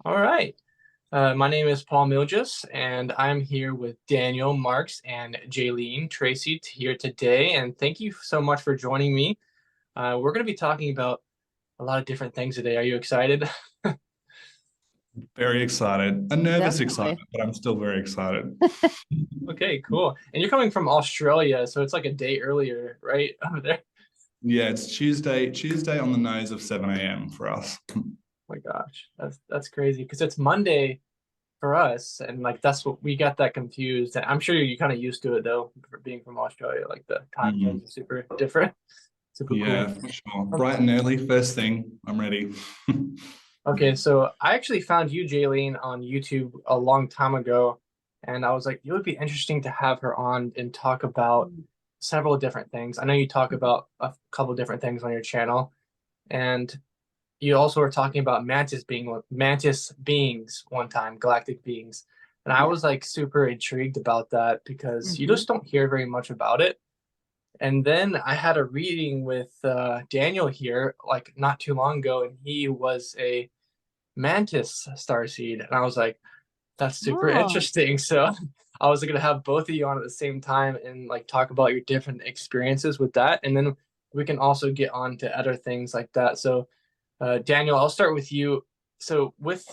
All right. My name is Paul Milges, and I'm here with Daniel Marks and Jeilene Tracy here today. And thank you so much for joining me. We're going to be talking about a lot of different things today. Are you excited? Very excited. A nervous Definitely. excitement, but I'm still very excited. Okay, cool. And you're coming from Australia, so it's like a day earlier, right? Over there. Yeah, it's Tuesday on the nose of 7 a.m. for us. Oh my gosh, that's crazy because it's Monday for us, and like that's what we got that confused. And I'm sure you're kind of used to it though, for being from Australia. Like the time zones Mhm. are super different. Super Yeah, cool. for sure. Bright and early, first thing, I'm ready. Okay, so I actually found you, Jaylene, on YouTube a long time ago, and I was like, it would be interesting to have her on and talk about several different things. I know you talk about a couple different things on your channel, and you also were talking about Mantis beings one time, galactic beings, and I Yeah. was like super intrigued about that because you hmm just don't hear very much about it. And then I had a reading with Daniel here, like not too long ago, and he was a Mantis Starseed. And I was like, that's super Oh, interesting. So I was gonna have both of you on at the same time and like talk about your different experiences with that. And then we can also get on to other things like that. So Daniel, I'll start with you. So with,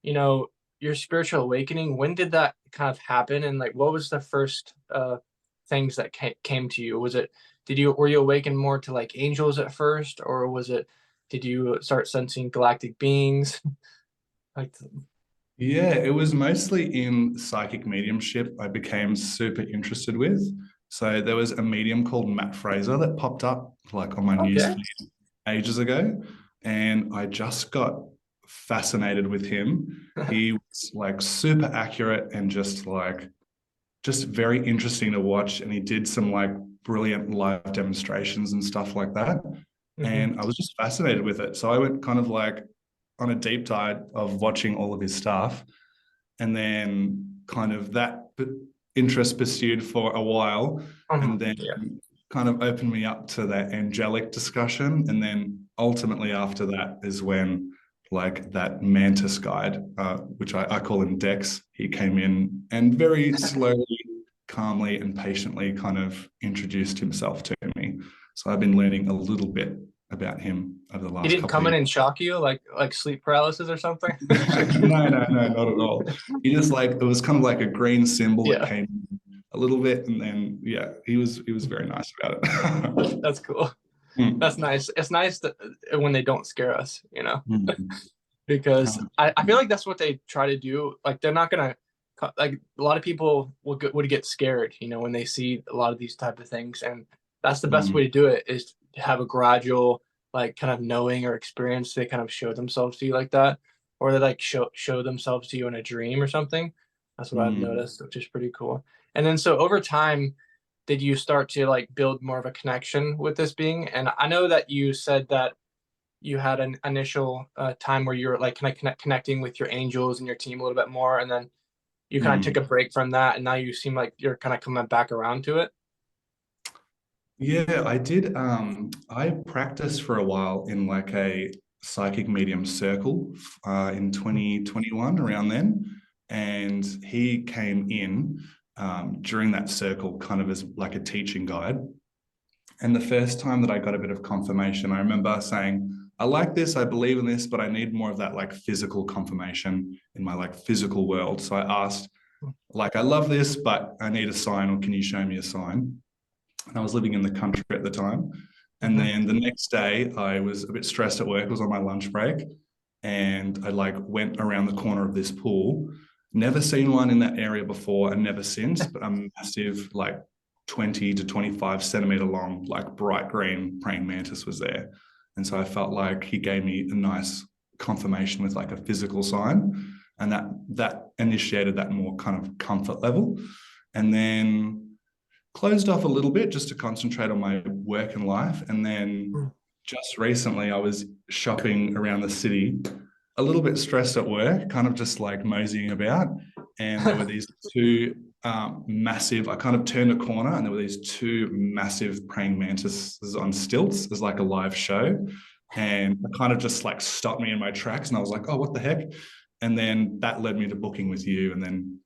you know, your spiritual awakening, when did that kind of happen? And like, what was the first things that came to you? Was it, were you awakened more to like angels at first, or was it, did you start sensing galactic beings? Like, Yeah, it was mostly in psychic mediumship I became super interested with. So there was a medium called Matt Fraser that popped up like on my okay. newsfeed ages ago, and I just got fascinated with him. He was like super accurate and just very interesting to watch, and he did some like brilliant live demonstrations and stuff like that. hmm And I was just fascinated with it. So I went kind of like on a deep dive of watching all of his stuff, and then kind of that interest pursued for a while, and then Yeah. kind of opened me up to that angelic discussion. And then ultimately after that is when like that Mantis guide, which I call him Dex, he came in and very slowly, calmly, and patiently kind of introduced himself to me. So I've been learning a little bit about him over the He last didn't couple of come in years. and shock you like sleep paralysis or something? No, no, no, not at all. He just like it was kind of like a green symbol that Yeah, came a little bit, and then yeah, he was very nice about it. that's cool. That's Mm, nice. It's nice that when they don't scare us, mm, because um, I feel like that's what they try to do. Like they're not gonna like a lot of people would get scared, when they see a lot of these type of things, and that's the best way mm, to do it is to have a gradual like kind of knowing or experience. They kind of show themselves to you like that, or they like show themselves to you in a dream or something. That's what I've mm. noticed, which is pretty cool. And then so over time, did you start to like build more of a connection with this being? And I know that you said that you had an initial time where you were like kind of connecting with your angels and your team a little bit more, and then you kind of took Mm. a break from that, and now you seem like you're kind of coming back around to it. Yeah, I did. I practiced for a while in like a psychic medium circle in 2021, around then. And he came in during that circle kind of as like a teaching guide. And the first time that I got a bit of confirmation, I remember saying, I like this, I believe in this, but I need more of that like physical confirmation in my like physical world. So I asked, like, I love this, but I need a sign, or can you show me a sign? And I was living in the country at the time. And Mm-hmm. then the next day, I was a bit stressed at work. It was on my lunch break, and I like went around the corner of this pool. Never seen one in that area before, and never since. But a massive, like 20 to 25 centimeter long, like bright green praying mantis was there. And so I felt like he gave me a nice confirmation with like a physical sign, and that initiated that more kind of comfort level. And then closed off a little bit just to concentrate on my work and life. And then just recently, I was shopping around the city, a little bit stressed at work, kind of just like moseying about. And there were these two massive, I kind of turned a corner, and there were these two massive praying mantises on stilts as like a live show. And it kind of just like stopped me in my tracks. And I was like, oh, what the heck? And then that led me to booking with you, and then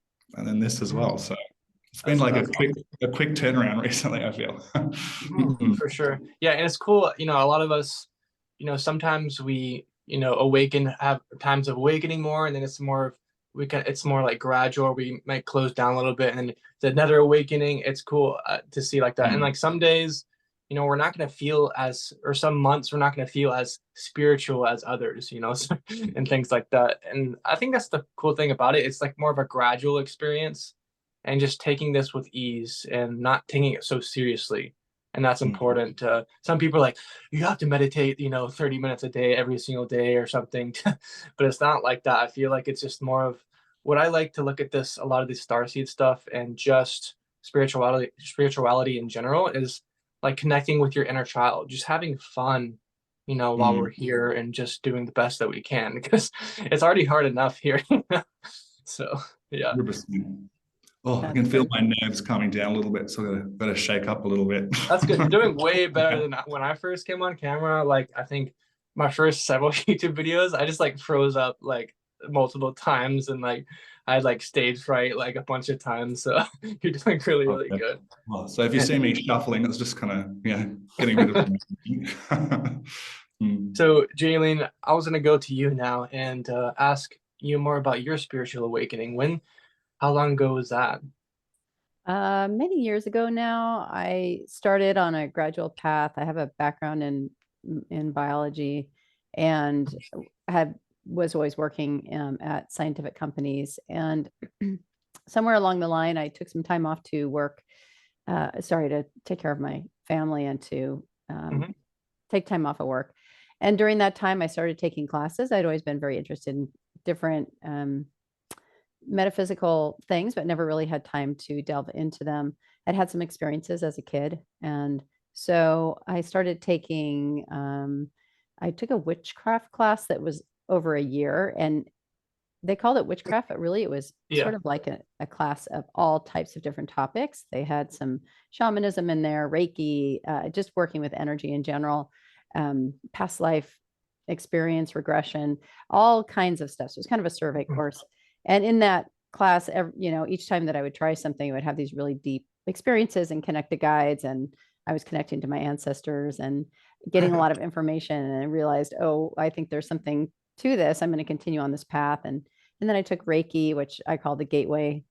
this as well. So it's been like That's a quick turnaround recently, I feel. for sure. Yeah, and it's cool. A lot of us, sometimes we, awaken, have times of awakening more, and then it's more like gradual. We might close down a little bit, and then it's another awakening. It's cool to see like that. And like some days, we're not going to feel or some months we're not going to feel as spiritual as others, and things like that. And I think that's the cool thing about it. It's like more of a gradual experience, and just taking this with ease and not taking it so seriously. And that's important. Some people are like, you have to meditate, 30 minutes a day, every single day or something. But it's not like that. I feel like it's just more of what I like to look at this, a lot of this starseed stuff and just spirituality in general is like connecting with your inner child, just having fun, while we're here and just doing the best that we can because it's already hard enough here. So, yeah. 100%. Oh, I That's can feel good. my nerves coming down a little bit, so I gotta shake up a little bit. That's good. You're doing way better than when I first came on camera. Like I think my first several YouTube videos, I just like froze up like multiple times and like I had like stage fright like a bunch of times. So you're doing really, really Okay. good. Well, so if you see me shuffling, it's just kind of getting rid of So Jeilene, I was gonna go to you now and ask you more about your spiritual awakening. How long ago was that? Many years ago now, I started on a gradual path. I have a background in biology and was always working at scientific companies. And somewhere along the line, I took some time off to work, to take care of my family and to take time off of work. And during that time, I started taking classes. I'd always been very interested in different metaphysical things, but never really had time to delve into them. I'd had some experiences as a kid. And so I started taking, I took a witchcraft class that was over a year, and they called it witchcraft, but really it was sort of like a class of all types of different topics. They had some shamanism in there, Reiki, just working with energy in general, past life experience, regression, all kinds of stuff. So it was kind of a survey course. And in that class, each time that I would try something, I would have these really deep experiences and connect to guides. And I was connecting to my ancestors and getting a lot of information. And I realized, oh, I think there's something to this. I'm going to continue on this path. And then I took Reiki, which I call the gateway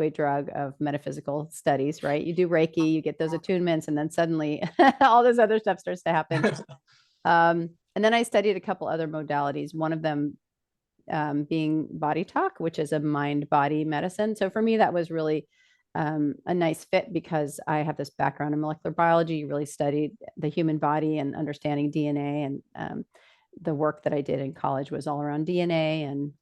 drug of metaphysical studies, right? You do Reiki, you get those attunements, and then suddenly all this other stuff starts to happen. And then I studied a couple other modalities, one of them being body talk, which is a mind-body medicine. So for me, that was really a nice fit because I have this background in molecular biology, really studied the human body and understanding DNA. And the work that I did in college was all around DNA and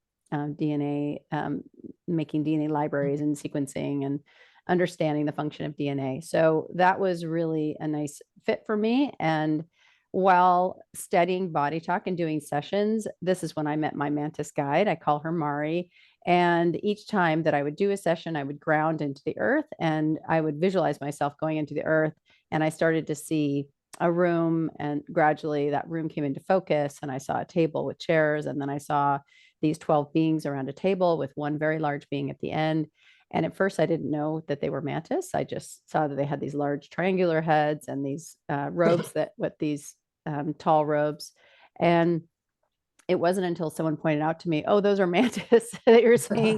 making DNA libraries and sequencing and understanding the function of DNA. So that was really a nice fit for me. And while studying body talk and doing sessions, this is when I met my Mantis guide. I call her Mari. And each time that I would do a session, I would ground into the earth and I would visualize myself going into the earth. And I started to see a room, and gradually that room came into focus. And I saw a table with chairs. And then I saw these 12 beings around a table with one very large being at the end. And at first, I didn't know that they were mantis. I just saw that they had these large triangular heads and these robes with these tall robes. And it wasn't until someone pointed out to me, oh, those are mantis that you're seeing,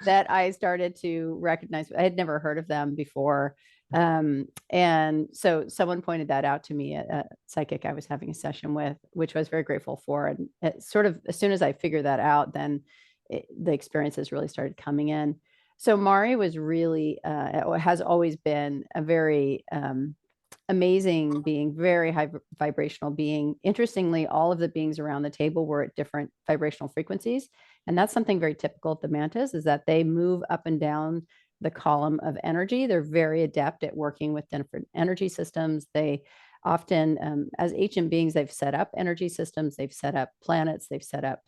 that I started to recognize. I had never heard of them before. And so someone pointed that out to me, a psychic I was having a session with, which I was very grateful for. And it sort of, as soon as I figured that out, then the experiences really started coming in. So Mari was really, has always been a very amazing being, very high vibrational being. Interestingly, all of the beings around the table were at different vibrational frequencies. And that's something very typical of the mantis, is that they move up and down the column of energy. They're very adept at working with different energy systems. They often, as ancient beings, they've set up energy systems, they've set up planets, they've set up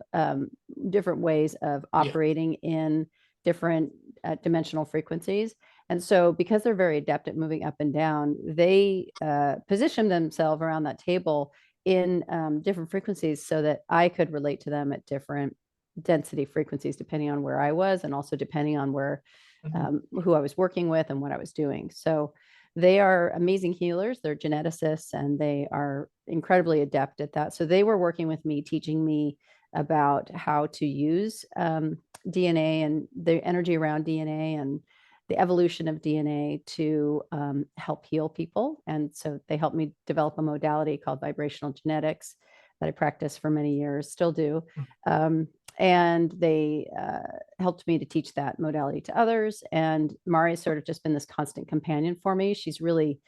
different ways of operating in different dimensional frequencies. And so because they're very adept at moving up and down, they position themselves around that table in different frequencies so that I could relate to them at different density frequencies depending on where I was, and also depending on where who I was working with and what I was doing. So they are amazing healers. They're geneticists, and they are incredibly adept at that. So they were working with me, teaching me about how to use DNA and the energy around DNA and the evolution of DNA to help heal people. And so they helped me develop a modality called vibrational genetics that I practiced for many years, still do. And they helped me to teach that modality to others. And Mari's sort of just been this constant companion for me. She's really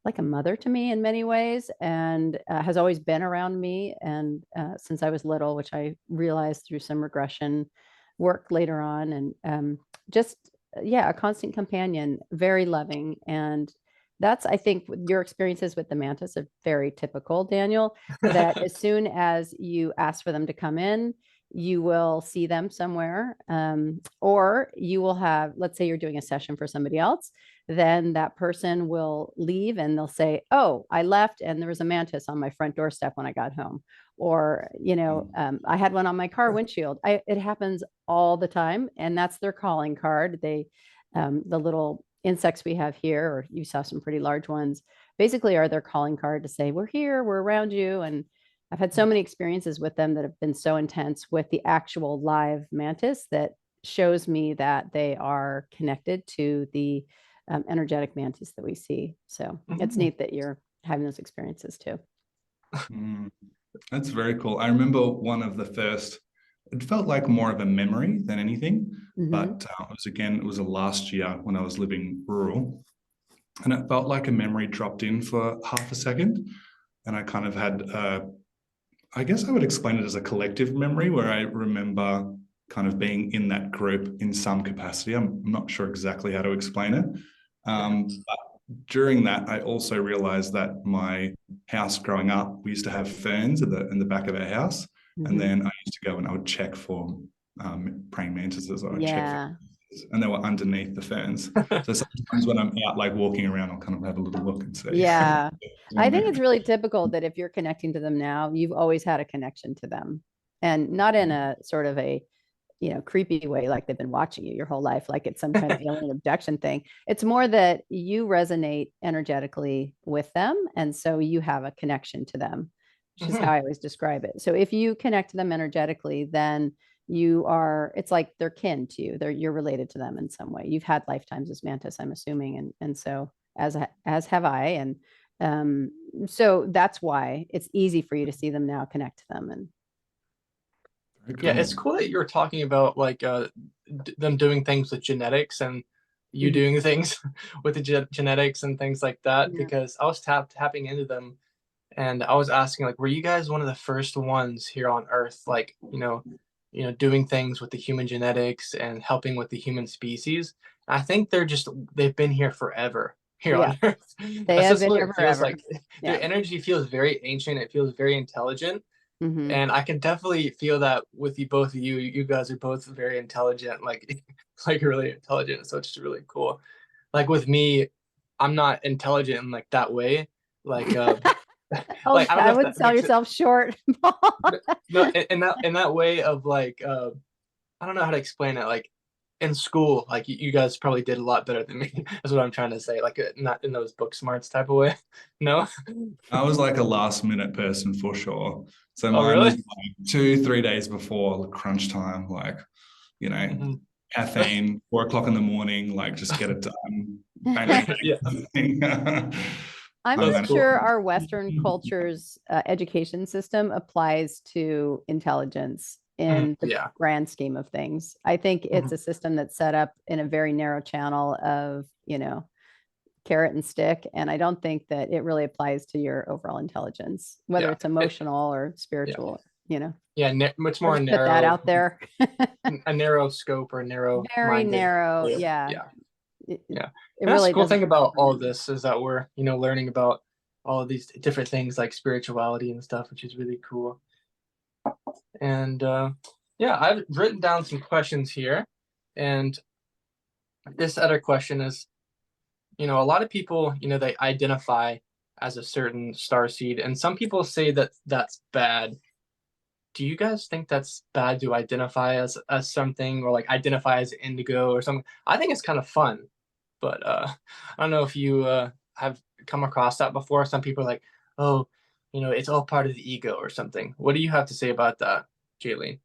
like a mother to me in many ways, and has always been around me. And since I was little, which I realized through some regression work later on, and just, yeah, a constant companion, very loving. And that's, I think, your experiences with the mantis are very typical, Daniel, that as soon as you ask for them to come in, you will see them somewhere, or you will have, let's say you're doing a session for somebody else, then that person will leave and they'll say, oh, I left and there was a mantis on my front doorstep when I got home. Or, I had one on my car windshield. It happens all the time. And that's their calling card. They, the little insects we have here, or you saw some pretty large ones, basically are their calling card to say, we're here, we're around you. And I've had so many experiences with them that have been so intense with the actual live mantis that shows me that they are connected to the energetic mantis that we see. So it's neat that you're having those experiences too. That's very cool. I remember one of the first, it felt like more of a memory than anything, but it was a last year when I was living rural, and it felt like a memory dropped in for half a second. And I kind of had, I guess I would explain it as a collective memory where I remember kind of being in that group in some capacity. I'm not sure exactly how to explain it. But during that, I also realized that my house growing up, we used to have ferns in the back of our house. And then I used to go and I would check for praying mantises, or I'd check for mantises, and they were underneath the ferns. So sometimes when I'm out like walking around, I'll kind of have a little look and see. Yeah. I think it's really typical that if you're connecting to them now, you've always had a connection to them, and not in a sort of a, creepy way, like they've been watching you your whole life, like it's some kind of alien abduction thing. It's more that you resonate energetically with them. And so you have a connection to them, which is how I always describe it. So if you connect to them energetically, then it's like they're kin to you. You're related to them in some way. You've had lifetimes as mantis, I'm assuming. And so as have I. And so that's why it's easy for you to see them now, connect to them. And yeah, it's cool that you were talking about like them doing things with genetics, and you doing things with the genetics and things like that, because I was tapping into them, and I was asking, like, were you guys one of the first ones here on Earth, like, doing things with the human genetics and helping with the human species? I think they've been here forever here on Earth. They have been here forever. Like. Their energy feels very ancient. It feels very intelligent. And I can definitely feel that with both of you. You guys are both very intelligent, like really intelligent. So it's just really cool. Like with me, I'm not intelligent in like that way. Like, like I would sell yourself short. No, in that way of like, I don't know how to explain it. Like in school, like you guys probably did a lot better than me. That's what I'm trying to say. Like not in those book smarts type of way. No. I was like a last minute person for sure. So mine really? was like 2-3 days before crunch time, like, caffeine, 4 o'clock in the morning, like just get it done. I'm not sure our Western culture's education system applies to intelligence in the grand scheme of things. I think it's a system that's set up in a very narrow channel of, carrot and stick. And I don't think that it really applies to your overall intelligence, whether it's emotional or spiritual, much more narrow. Put that out there. A narrow scope or narrow. Very narrow. It It really that's the cool thing about all this is that we're, learning about all of these different things like spirituality and stuff, which is really cool. And I've written down some questions here. And this other question is, a lot of people, they identify as a certain starseed, and some people say that that's bad. do you guys think that's bad to identify as something, or like identify as indigo or something? I think it's kind of fun, but I don't know if you have come across that before. Some people are like, oh, it's all part of the ego or something. What do you have to say about that, Jaylene?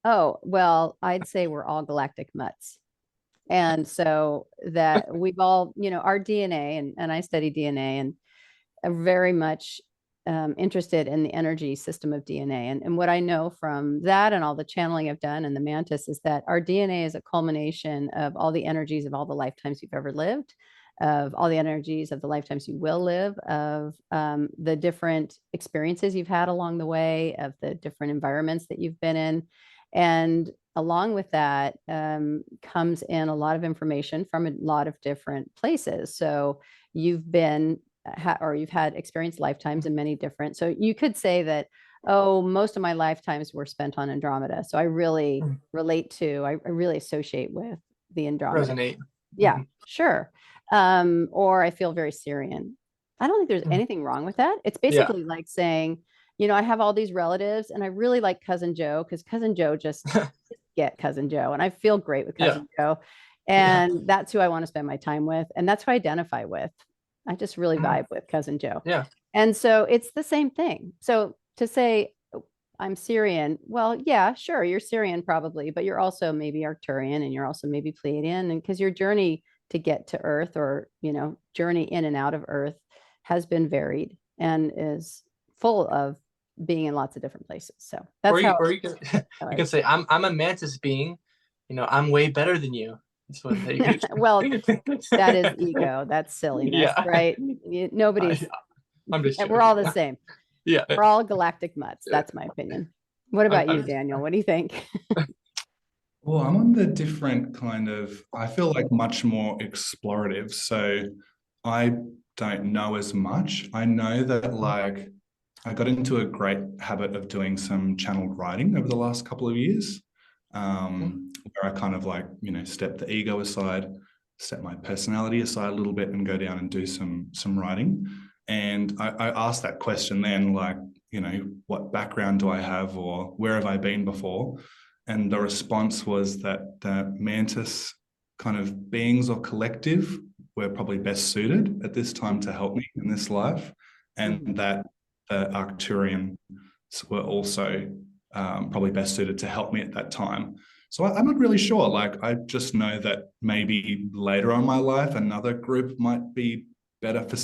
Oh, well, I'd say we're all galactic mutts. And so that we've all, our DNA, and I study DNA and are very much interested in the energy system of DNA. And what I know from that and all the channeling I've done and the Mantis is that our DNA is a culmination of all the energies of all the lifetimes you've ever lived, of all the energies of the lifetimes you will live, of the different experiences you've had along the way, of the different environments that you've been in. And along with that comes in a lot of information from a lot of different places. So you've been or you've had experienced lifetimes in many different. So you could say that, oh, most of my lifetimes were spent on Andromeda. So I really relate to, I really associate with the Andromeda. Resonate. Yeah, sure. Or I feel very Syrian. I don't think there's anything wrong with that. It's basically like saying, I have all these relatives and I really like Cousin Joe because Cousin Joe just get Cousin Joe. And I feel great with Cousin Joe. And that's who I want to spend my time with. And that's who I identify with. I just really vibe with Cousin Joe. Yeah. And so it's the same thing. So to say, I'm Syrian, well, yeah, sure, you're Syrian probably, but you're also maybe Arcturian and you're also maybe Pleiadian. And because your journey to get to Earth or, journey in and out of Earth has been varied and is full of being in lots of different places. So that's or you can say, I'm a mantis being, I'm way better than you. That's what they well, that is ego. That's silliness, right? Nobody's. I'm just joking. We're all the same. Yeah, we're all galactic mutts. That's my opinion. What about you, Daniel? What do you think? Well, I'm on the different kind of, I feel like much more explorative. So I don't know as much. I know that like I got into a great habit of doing some channeled writing over the last couple of years, where I kind of like, step the ego aside, step my personality aside a little bit and go down and do some writing. And I asked that question then, like, what background do I have or where have I been before? And the response was that the Mantis kind of beings or collective were probably best suited at this time to help me in this life. And that Arcturian were also probably best suited to help me at that time. So I'm not really sure. Like, I just know that maybe later on in my life, another group might be better for,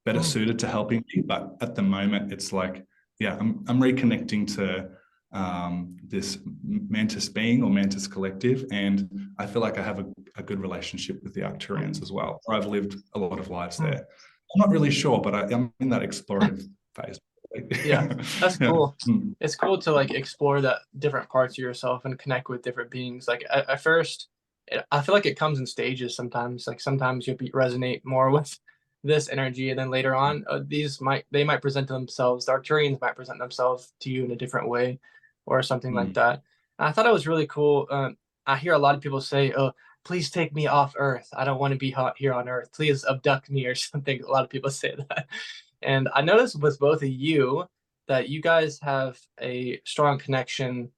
better suited to helping me. But at the moment, it's like, yeah, I'm reconnecting to this Mantis being or Mantis collective. And I feel like I have a good relationship with the Arcturians as well. I've lived a lot of lives there. I'm not really sure, but I'm in that explorative phase. Yeah, that's cool. It's cool to like explore the different parts of yourself and connect with different beings. Like at first, I feel like it comes in stages sometimes. Like sometimes you'll resonate more with this energy, and then later on, they might present themselves. The Arcturians might present themselves to you in a different way, or something like that. And I thought it was really cool. I hear a lot of people say, "Oh, please take me off Earth. I don't want to be here on Earth. Please abduct me," or something. A lot of people say that. And I noticed with both of you that you guys have a strong connection,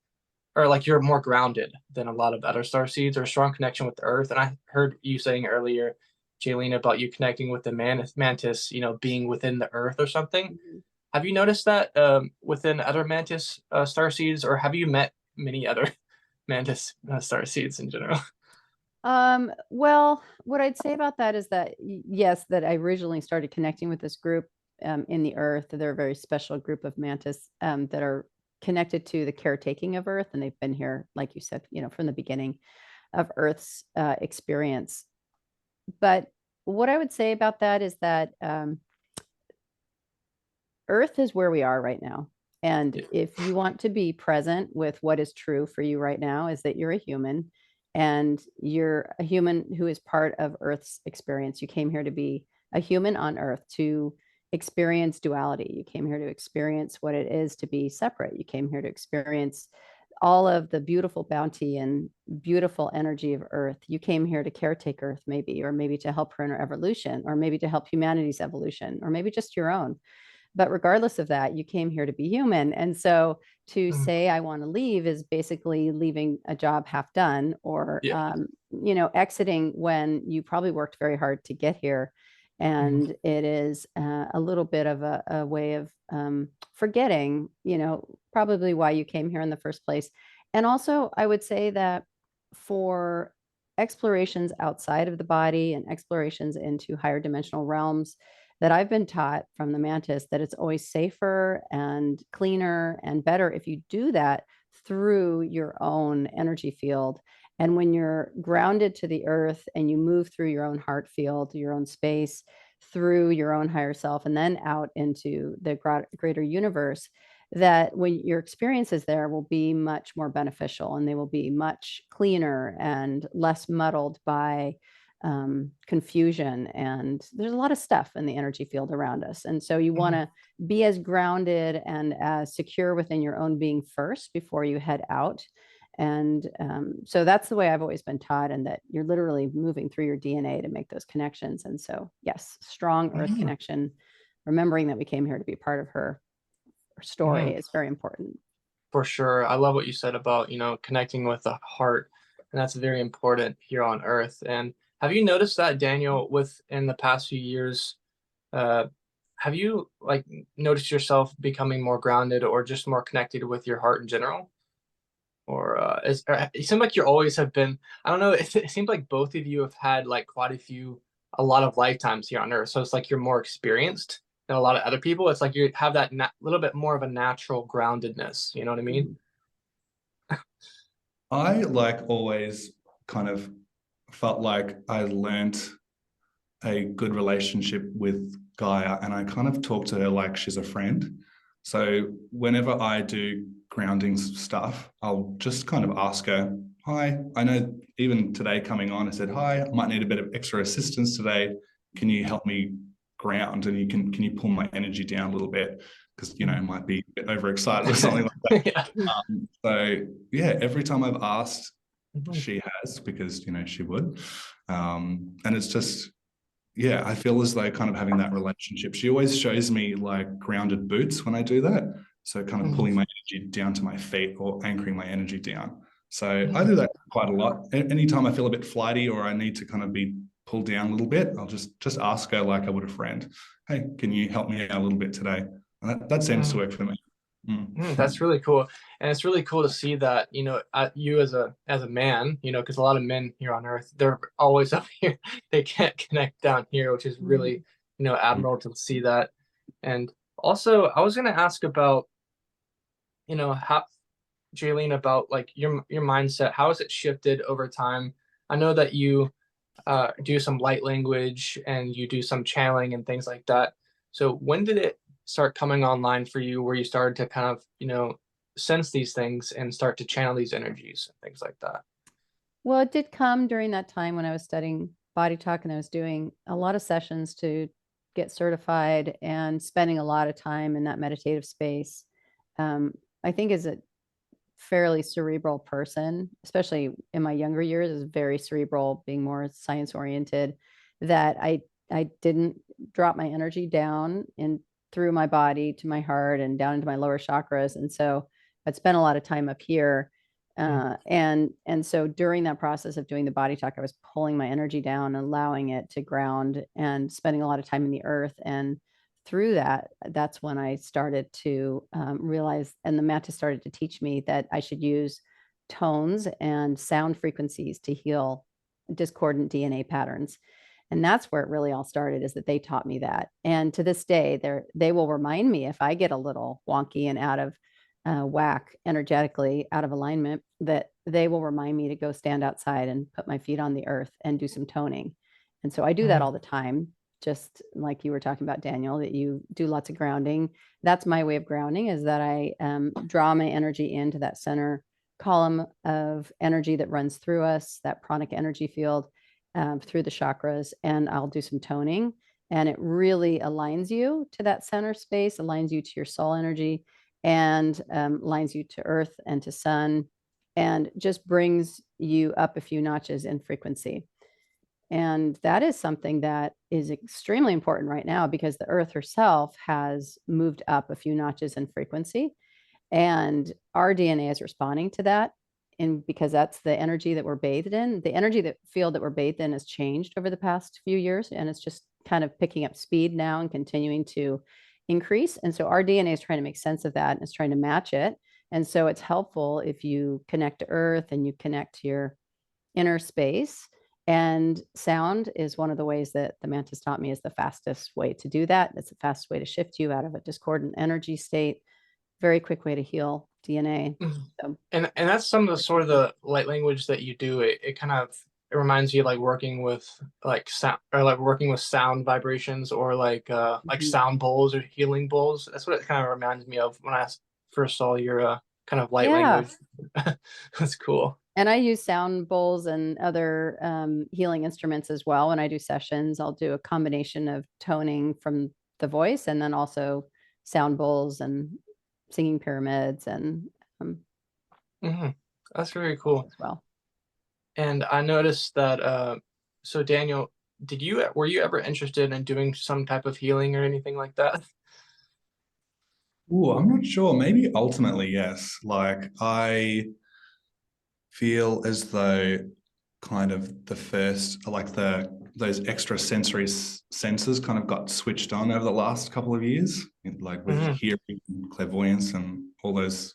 or like you're more grounded than a lot of other starseeds, or a strong connection with the Earth. And I heard you saying earlier, Jeilene, about you connecting with the Mantis, being within the Earth or something. Have you noticed that within other Mantis starseeds, or have you met many other Mantis starseeds in general? Well, what I'd say about that is that yes, that I originally started connecting with this group in the Earth. They're a very special group of mantis that are connected to the caretaking of Earth, and they've been here, like you said, from the beginning of Earth's experience. But what I would say about that is that Earth is where we are right now. And if you want to be present with what is true for you right now, is that you're a human and you're a human who is part of Earth's experience. You came here to be a human on Earth, to experience duality. You came here to experience what it is to be separate. You came here to experience all of the beautiful bounty and beautiful energy of Earth. You came here to caretake Earth, maybe, or maybe to help her in her evolution, or maybe to help humanity's evolution, or maybe just your own. But regardless of that, you came here to be human. And so to Mm. say I want to leave is basically leaving a job half done, or Yeah. exiting when you probably worked very hard to get here. And it is a little bit of a way of forgetting, probably why you came here in the first place. And also, I would say that for explorations outside of the body and explorations into higher dimensional realms, that I've been taught from the Mantis that it's always safer and cleaner and better if you do that through your own energy field. And when you're grounded to the earth and you move through your own heart field, your own space, through your own higher self, and then out into the greater universe, that when your experiences there will be much more beneficial, and they will be much cleaner and less muddled by confusion. And there's a lot of stuff in the energy field around us. And so you want to be as grounded and as secure within your own being first before you head out. And so that's the way I've always been taught, and that you're literally moving through your DNA to make those connections. And so, yes, strong earth connection, remembering that we came here to be part of her story is very important. For sure. I love what you said about, connecting with the heart. And that's very important here on Earth. And have you noticed that, Daniel, within the past few years, have you like noticed yourself becoming more grounded or just more connected with your heart in general? Or it seems like you always have been, I don't know, it seems like both of you have had like a lot of lifetimes here on Earth. So it's like you're more experienced than a lot of other people. It's like you have that little bit more of a natural groundedness. You know what I mean? I like always kind of felt like I learned a good relationship with Gaia, and I kind of talk to her like she's a friend. So whenever I do grounding stuff, I'll just kind of ask her, hi, I know even today coming on, I said, hi, I might need a bit of extra assistance today. Can you help me ground? And can you pull my energy down a little bit? Because, I might be a bit overexcited or something like that. Yeah. So yeah, every time I've asked, Mhm. she has, because, she would. And it's just, yeah, I feel as though kind of having that relationship. She always shows me like grounded boots when I do that. So kind of pulling my energy down to my feet or anchoring my energy down. So I do that quite a lot. Anytime I feel a bit flighty or I need to kind of be pulled down a little bit, I'll just ask her like I would a friend. Hey, can you help me out a little bit today? And that seems to work for me. That's really cool. And it's really cool to see that, you as a man, because a lot of men here on Earth, they're always up here. They can't connect down here, which is really, admirable to see that. And also, I was going to ask about, how, Jeilene, about like your mindset. How has it shifted over time? I know that you do some light language and you do some channeling and things like that. So when did it start coming online for you, where you started to kind of, sense these things and start to channel these energies and things like that? Well, it did come during that time when I was studying body talk, and I was doing a lot of sessions to get certified and spending a lot of time in that meditative space. I think as a fairly cerebral person, especially in my younger years, is very cerebral, being more science oriented, that I didn't drop my energy down and through my body to my heart and down into my lower chakras. And so I'd spent a lot of time up here. And so during that process of doing the body talk, I was pulling my energy down and allowing it to ground and spending a lot of time in the earth. And through that, that's when I started to realize, and the Mantis started to teach me that I should use tones and sound frequencies to heal discordant DNA patterns. And that's where it really all started, is that they taught me that. And to this day, they will remind me if I get a little wonky and out of whack energetically, out of alignment, that they will remind me to go stand outside and put my feet on the earth and do some toning. And so I do that all the time, just like you were talking about, Daniel, that you do lots of grounding. That's my way of grounding, is that I draw my energy into that center column of energy that runs through us, that pranic energy field, through the chakras, and I'll do some toning. And it really aligns you to that center space, aligns you to your soul energy, and aligns you to earth and to sun, and just brings you up a few notches in frequency. And that is something that is extremely important right now because the Earth herself has moved up a few notches in frequency. And our DNA is responding to that. And because that's the energy that we're bathed in, the energy that field that we're bathed in has changed over the past few years. And it's just kind of picking up speed now and continuing to increase. And so our DNA is trying to make sense of that and it's trying to match it. And so it's helpful if you connect to Earth and you connect to your inner space. And sound is one of the ways that the Mantis taught me is the fastest way to do that. It's the fastest way to shift you out of a discordant energy state. Very quick way to heal DNA. So, And that's some of the sort of the light language that you do. It kind of it reminds you like working with like sound or like working with sound vibrations or like sound bowls or healing bowls. That's what it kind of reminds me of when I first saw your kind of light yeah. language. That's cool. And I use sound bowls and other healing instruments as well. When I do sessions, I'll do a combination of toning from the voice and then also sound bowls and singing pyramids and That's very cool. as well. And I noticed that so Daniel, were you ever interested in doing some type of healing or anything like that? Oh, I'm not sure. Maybe ultimately, yes. Like I feel as though kind of the first, like those extra sensory senses kind of got switched on over the last couple of years, like with hearing, clairvoyance, and all those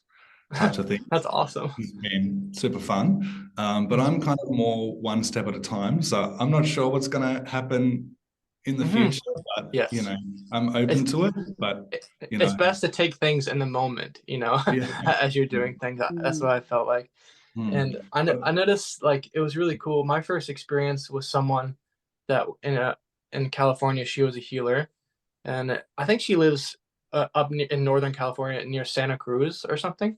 types of things. That's awesome. It's been super fun. But I'm kind of more one step at a time. So I'm not sure what's going to happen in the future, but Yes. you know, I'm open to it. But you it's know, best to take things in the moment, yeah. as you're doing things. That's what I felt like. And I noticed like it was really cool. My first experience with someone that in California, she was a healer, and I think she lives up in Northern California near Santa Cruz or something.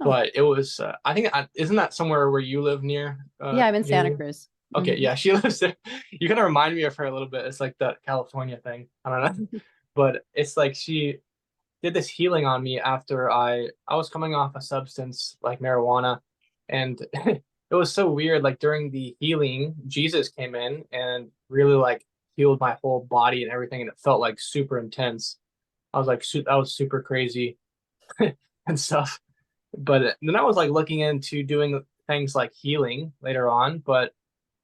Oh. But it was I think isn't that somewhere where you live near? Yeah, I'm in Santa Cruz. Okay, yeah, she lives there. You kind of remind me of her a little bit. It's like that California thing. I don't know, but it's like she did this healing on me after I was coming off a substance like marijuana, and it was so weird. Like during the healing, Jesus came in and really like healed my whole body and everything, and it felt like super intense. I was like, that was super crazy and stuff. But then I was like looking into doing things like healing later on, but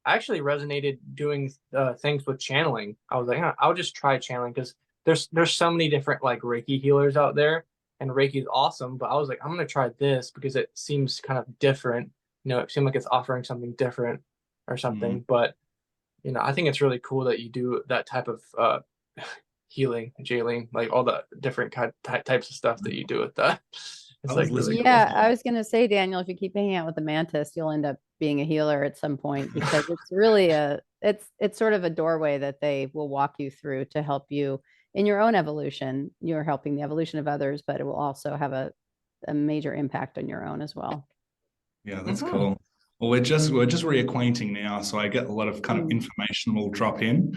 I actually resonated doing things with channeling. I was like, I'll just try channeling because there's so many different like Reiki healers out there, and Reiki is awesome. But I was like, I'm gonna try this because it seems kind of different. It seemed like it's offering something different or something. But I think it's really cool that you do that type of healing, Jeilene, like all the different types of stuff that you do with that. It's like really cool. Yeah, I was going to say, Daniel, if you keep hanging out with the Mantis, you'll end up being a healer at some point because it's really it's sort of a doorway that they will walk you through to help you in your own evolution. You're helping the evolution of others, but it will also have a major impact on your own as well. Yeah, that's cool. Well, we're just reacquainting now, so I get a lot of kind of information will drop in.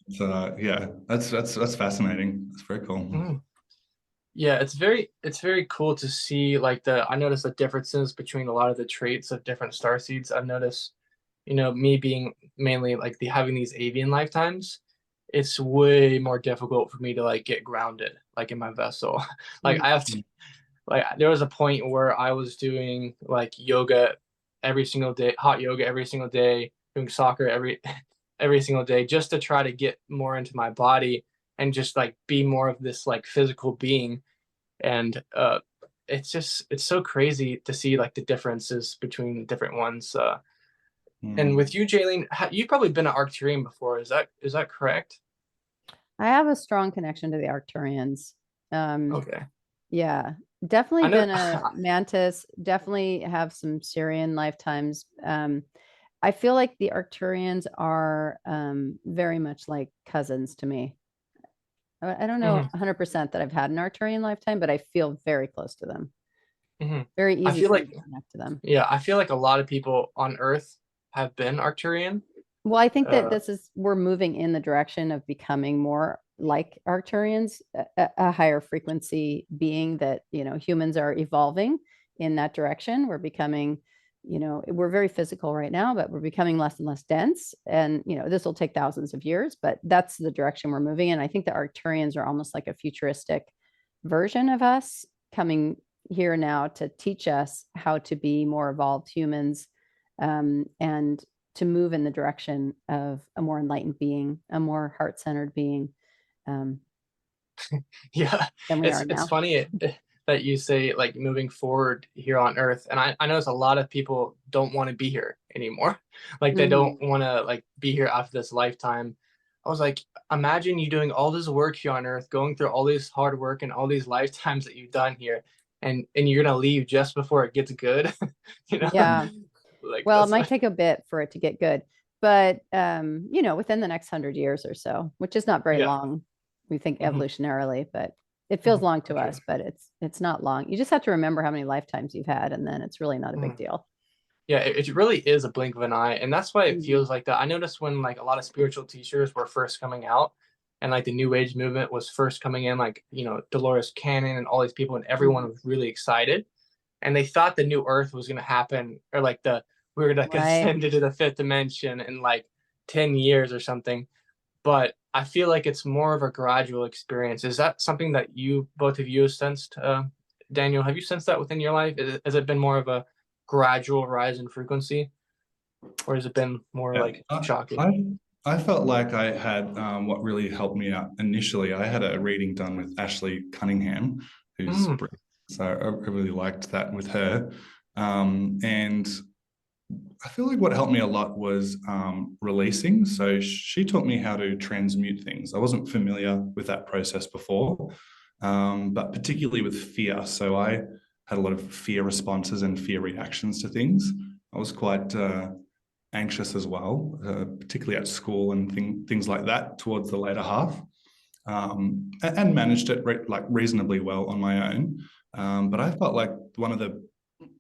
So yeah, that's fascinating. That's very cool. Yeah, it's very cool to see like I noticed the differences between a lot of the traits of different star seeds. I've noticed, me being mainly like having these avian lifetimes, it's way more difficult for me to like get grounded like in my vessel. Like I have to like there was a point where I was doing like yoga every single day, hot yoga every single day, doing soccer every single day just to try to get more into my body and just like be more of this like physical being. And it's so crazy to see like the differences between different ones. And with you, Jeilene, you've probably been an Arcturian before. Is that correct? I have a strong connection to the Arcturians. Okay. Yeah, definitely been a Mantis, definitely have some Syrian lifetimes. I feel like the Arcturians are very much like cousins to me. I don't know 100% that I've had an Arcturian lifetime, but I feel very close to them. Very easy I feel like to connect to them. Yeah, I feel like a lot of people on Earth have been Arcturian. Well, I think that we're moving in the direction of becoming more like Arcturians, a higher frequency being that, humans are evolving in that direction. We're becoming we're very physical right now, but we're becoming less and less dense. And, this will take thousands of years, but that's the direction we're moving in. I think the Arcturians are almost like a futuristic version of us coming here now to teach us how to be more evolved humans, and to move in the direction of a more enlightened being, a more heart-centered being, Yeah, than we are it's now. funny that you say like moving forward here on Earth, and I notice a lot of people don't want to be here anymore. Like they don't want to like be here after this lifetime. I was like, imagine you doing all this work here on Earth, going through all this hard work and all these lifetimes that you've done here, and you're gonna leave just before it gets good. You know, Yeah. like Well, it that's might take a bit for it to get good, but within the next 100 years or so, which is not very yeah. long, we think Mhm. evolutionarily, but it feels long to Okay. us, but it's not long. You just have to remember how many lifetimes you've had, and then it's really not a big Mhm. deal. Yeah, it really is a blink of an eye, and that's why it Mhm. feels like that. I noticed when like a lot of spiritual teachers were first coming out, and like the New Age movement was first coming in, like Dolores Cannon and all these people, and everyone Mhm. was really excited, and they thought the new Earth was gonna happen, or like we were like Right. ascended to the fifth dimension in like 10 years or something. But I feel like it's more of a gradual experience. Is that something that both of you have sensed, Daniel? Have you sensed that within your life? Has it been more of a gradual rise in frequency, or has it been more Yeah, like shocking? I felt like I had what really helped me out initially. I had a reading done with Ashley Cunningham, who's Mm, brilliant. So I really liked that with her. And I feel like what helped me a lot was releasing. So she taught me how to transmute things. I wasn't familiar with that process before, but particularly with fear. So I had a lot of fear responses and fear reactions to things. I was quite anxious as well, particularly at school and things like that towards the later half, and managed it reasonably well on my own. But I felt like one of the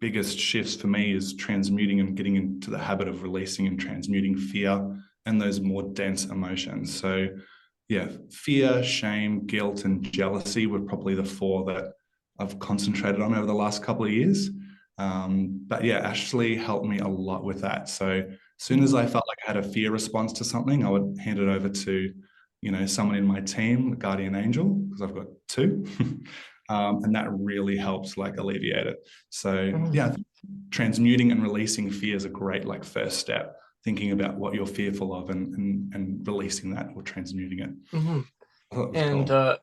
biggest shifts for me is transmuting and getting into the habit of releasing and transmuting fear and those more dense emotions. So, yeah, fear, shame, guilt, and jealousy were probably the four that I've concentrated on over the last couple of years. But yeah, Ashley helped me a lot with that. So as soon as I felt like I had a fear response to something, I would hand it over to, someone in my team, a guardian angel, because I've got two. And that really helps like alleviate it. So mm, yeah, transmuting and releasing fear is a great like first step. Thinking about what you're fearful of and releasing that or transmuting it. mhm. I thought it was And cool.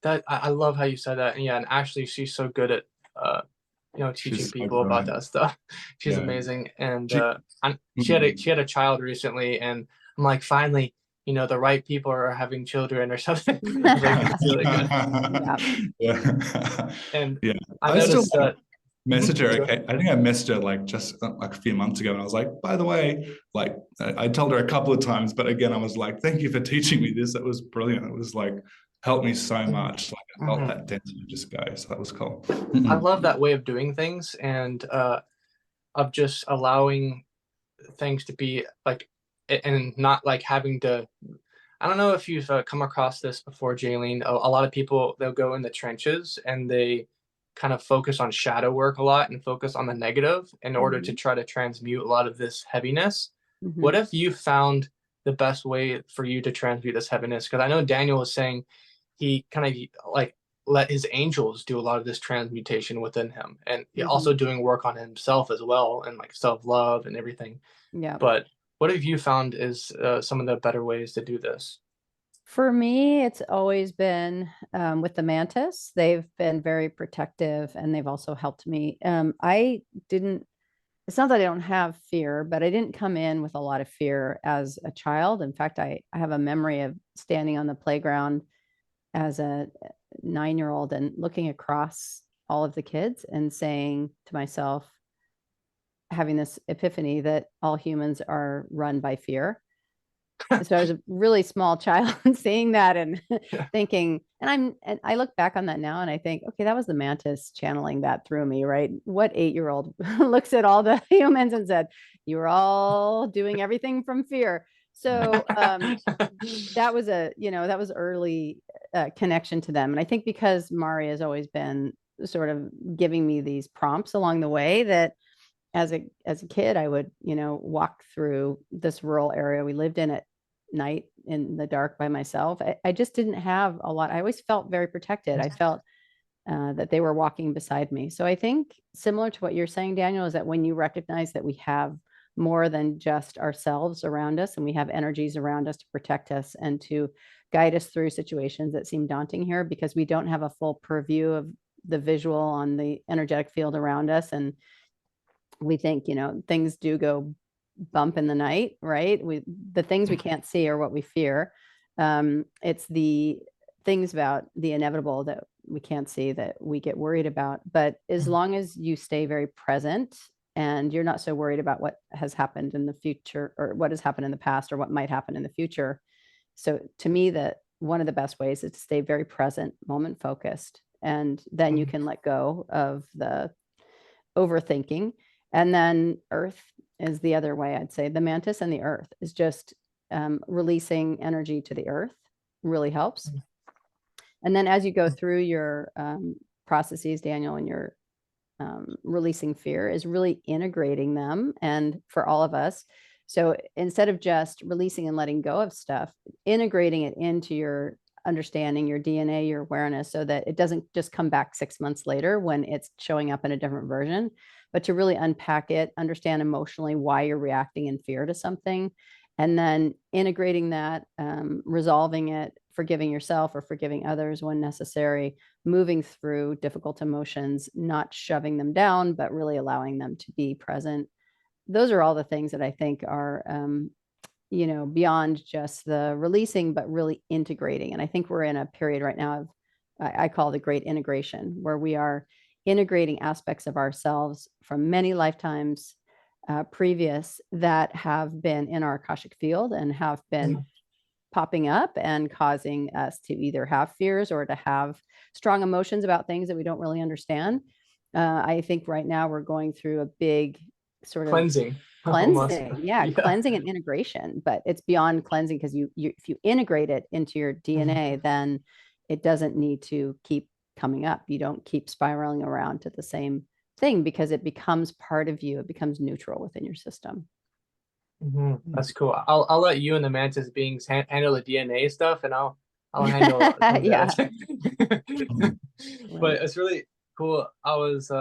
that I love how you said that. And yeah, and actually, she's so good at teaching She's so people about great. that stuff. She's Yeah. amazing, and She, she had a child recently, and I'm like, finally, the right people are having children or something. I was like, it's really good. Yeah. yeah. And Yeah. I I still noticed that. message her. Sure. Okay, I think I messaged her like just like a few months ago, and I was like, by the way, like I told her a couple of times, but again, I was like, thank you for teaching me this. That was brilliant. It was like helped me so much. Like I felt Mhm. that density just go. So that was cool. I love that way of doing things, and of just allowing things to be like, and not like having to. I don't know if you've come across this before, Jaylene. A lot of people, they'll go in the trenches and they kind of focus on shadow work a lot and focus on the negative in order to Mhm. try to transmute a lot of this heaviness. What Mhm. if you found the best way for you to transmute this heaviness? Because I know Daniel was saying he kind of like let his angels do a lot of this transmutation within him, and he also Mhm. doing work on himself as well, and like self love and everything. Yeah. But what have you found is some of the better ways to do this? For me, it's always been with the mantis. They've been very protective, and they've also helped me. I didn't, it's not that I don't have fear, but I didn't come in with a lot of fear as a child. In fact, I have a memory of standing on the playground as a 9-year-old and looking across all of the kids and saying to myself, having this epiphany that all humans are run by fear. So I was a really small child seeing that and Yeah. thinking, and I look back on that now and I think, okay, that was the mantis channeling that through me, right? What 8-year-old looks at all the humans and said, you're all doing everything from fear. So that was that was early connection to them. And I think because Mari has always been sort of giving me these prompts along the way, that as a kid, I would, walk through this rural area we lived in at night in the dark by myself. I just didn't have a lot. I always felt very protected. I felt that they were walking beside me. So I think similar to what you're saying, Daniel, is that when you recognize that we have more than just ourselves around us, and we have energies around us to protect us and to guide us through situations that seem daunting here, because we don't have a full purview of the visual on the energetic field around us. And we think, things do go bump in the night, right? The things we can't see are what we fear. It's the things about the inevitable that we can't see that we get worried about. But as long as you stay very present and you're not so worried about what has happened in the future, or what has happened in the past, or what might happen in the future. So to me, that one of the best ways is to stay very present, moment focused, and then you can let go of the overthinking. And then earth is the other way. I'd say the mantis and the earth is just releasing energy to the earth really helps. And then as you go through your processes, Daniel, and your releasing fear, is really integrating them. And for all of us, so instead of just releasing and letting go of stuff, integrating it into your understanding, your DNA, your awareness, so that it doesn't just come back 6 months later when it's showing up in a different version, but to really unpack it, understand emotionally why you're reacting in fear to something, and then integrating that, resolving it, forgiving yourself or forgiving others when necessary, moving through difficult emotions, not shoving them down, but really allowing them to be present. Those are all the things that I think are, beyond just the releasing, but really integrating. And I think we're in a period right now of, I call the great integration, where we are integrating aspects of ourselves from many lifetimes previous that have been in our Akashic field and have been popping up and causing us to either have fears or to have strong emotions about things that we don't really understand. I think right now we're going through a big sort of Cleansing. Cleansing and integration, but it's beyond cleansing, because you if you integrate it into your DNA, then it doesn't need to keep coming up. You don't keep spiraling around to the same thing, because it becomes part of you. It becomes neutral within your system. That's cool. I'll let you and the Mantis Beings handle the DNA stuff, and I'll handle yeah. But it's really cool. I was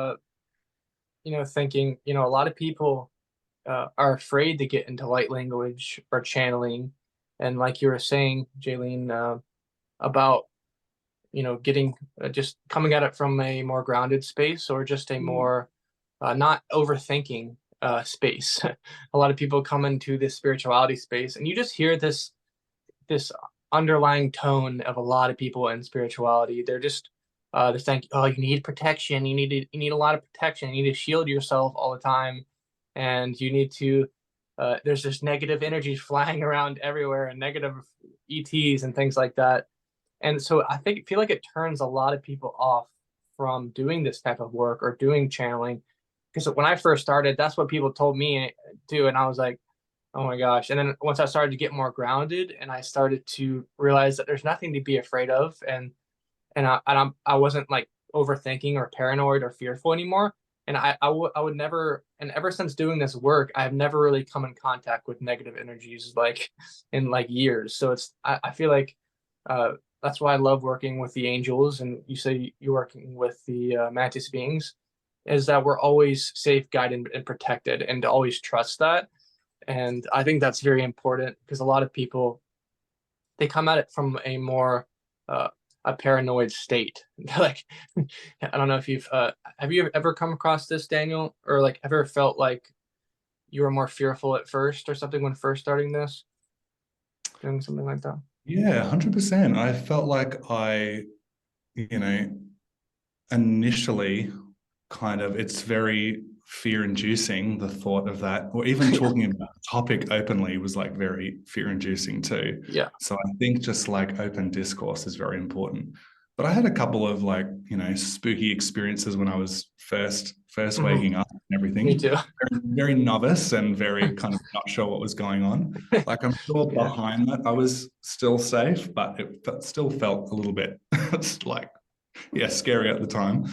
thinking, a lot of people are afraid to get into light language or channeling, and like you were saying, Jeilene, about getting just coming at it from a more grounded space, or just a more not overthinking space. A lot of people come into this spirituality space, and you just hear this underlying tone of a lot of people in spirituality. They're saying, oh, you need protection, you need a lot of protection, you need to shield yourself all the time, and you need to there's just negative energies flying around everywhere, and negative ETs and things like that. And so I feel like it turns a lot of people off from doing this type of work or doing channeling, because when I first started, that's what people told me to, and I was like, oh my gosh. And then once I started to get more grounded, and I started to realize that there's nothing to be afraid of, and I wasn't like overthinking or paranoid or fearful anymore. And I would never, and ever since doing this work, I've never really come in contact with negative energies like in like years. So I feel like that's why I love working with the angels, and you say you're working with the Mantis Beings, is that we're always safe, guided, and protected, and to always trust that. And I think that's very important, because a lot of people, they come at it from a more a paranoid state. Like, I don't know if have you ever come across this, Daniel, or like ever felt like you were more fearful at first or something when first starting this, doing something like that? Yeah, 100%. I felt like initially it's very fear-inducing, the thought of that, or even talking about the topic openly was like very fear-inducing too. Yeah. So I think just like open discourse is very important. But I had a couple of spooky experiences when I was first waking up and everything. Me too. Very novice and very kind of not sure what was going on. Like, I'm sure behind that I was still safe, but it still felt a little bit scary at the time.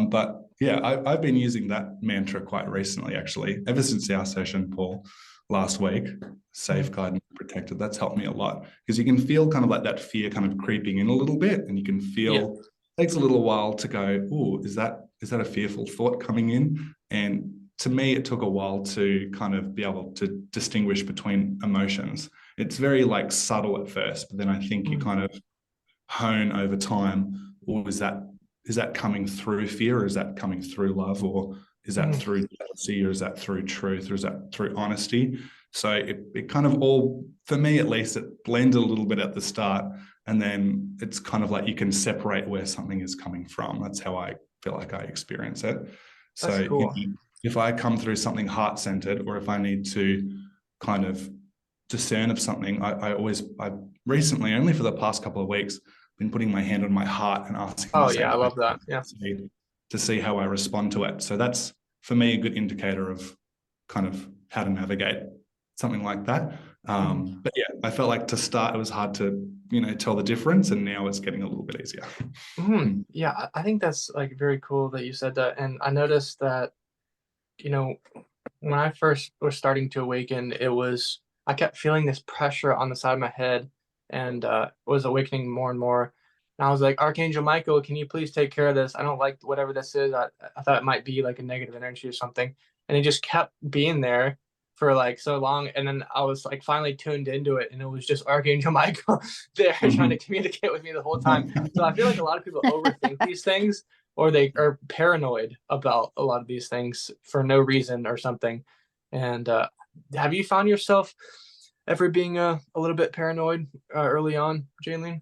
But Yeah, I've been using that mantra quite recently, actually, ever since our session, Paul, last week. Safeguard and protected. That's helped me a lot because you can feel kind of like that fear kind of creeping in a little bit, and you can feel it takes a little while to go, oh, is that a fearful thought coming in? And to me, it took a while to kind of be able to distinguish between emotions. It's very like subtle at first, but then I think you kind of hone over time. Or is that coming through fear, or is that coming through love, or is that through jealousy, or is that through truth, or is that through honesty? So it kind of all, for me at least, it blends a little bit at the start, and then it's kind of like you can separate where something is coming from. That's how I feel like I experience it. So That's cool. if I come through something heart-centered, or if I need to kind of discern of something, I recently, only for the past couple of weeks, been putting my hand on my heart and asking Oh the yeah, same I love question that. Yeah. to see how I respond to it. So that's, for me, a good indicator of kind of how to navigate something like that. But yeah, I felt like to start, it was hard to, tell the difference, and now it's getting a little bit easier. Yeah, I think that's like very cool that you said that. And I noticed that, when I first was starting to awaken, I kept feeling this pressure on the side of my head, and was awakening more and more. And I was like, Archangel Michael, can you please take care of this? I don't like whatever this is. I thought it might be like a negative energy or something. And it just kept being there for like so long. And then I was like finally tuned into it, and it was just Archangel Michael there trying to communicate with me the whole time. So I feel like a lot of people overthink these things, or they are paranoid about a lot of these things for no reason or something. And have you found yourself ever being a little bit paranoid early on, Jeilene?